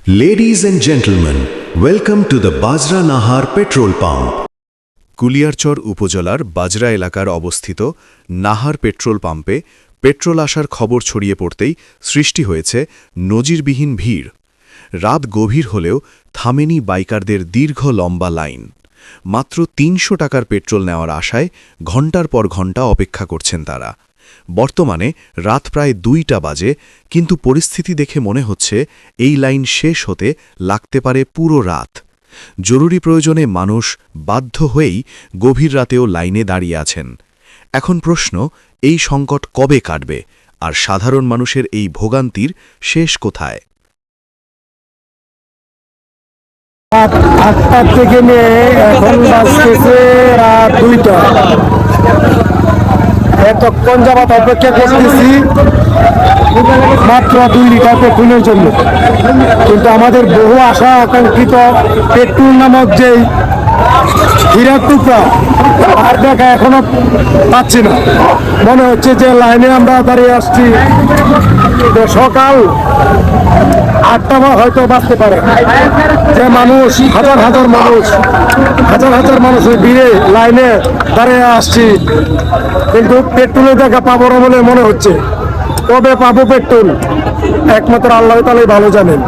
Ladies and gentlemen, welcome to the Bajra Nahar petrol pump. Kuliarchar উপজেলার বাজরা এলাকার অবস্থিত Nahar petrol পাম্পে পেট্রোল আসার খবর ছড়িয়ে পড়তেই সৃষ্টি হয়েছে নজিরবিহীন ভিড়। রাত গভীর হলেও থামেনি বাইকারদের দীর্ঘ লম্বা লাইন। মাত্র ৩০০ টাকার পেট্রোল নেওয়ার আশায় ঘণ্টার পর ঘণ্টা অপেক্ষা করছেন তারা। বর্তমানে রাত প্রায় ২টা বাজে, কিন্তু পরিস্থিতি দেখে মনে হচ্ছে এই লাইন শেষ হতে লাগতে পারে পুরো রাত। জরুরি প্রয়োজনে মানুষ বাধ্য হয়েই গভীর রাতেও লাইনে দাঁড়িয়ে আছেন। এখন প্রশ্ন, এই সংকট কবে কাটবে, আর সাধারণ মানুষের এই ভোগান্তির শেষ কোথায়? আটটার থেকে নিয়ে এখন বাজতেছে রাত 2টা। এতক্ষণ যাবৎ অপেক্ষা করতেছি মাত্র 2 লিটার পেট্রোলের জন্য, কিন্তু আমাদের বহু আশা আকাঙ্ক্ষিত পেট্রোল নামক যেই হীরার টুকরা আর দেখা এখনো পাচ্ছি না। মনে হচ্ছে যে লাইনে আমরা দাঁড়িয়ে আসছি সকাল 8টা হয়তো বাঁচতে পারে। যে মানুষ হাজার হাজার মানুষের ভিড়ে লাইনে দাঁড়িয়ে আসছি, কিন্তু পেট্রোলের দেখা পাবো না বলে মনে হচ্ছে। কবে পাবো পেট্রোল একমাত্র আল্লাহ তাআলাই ভালো জানেন।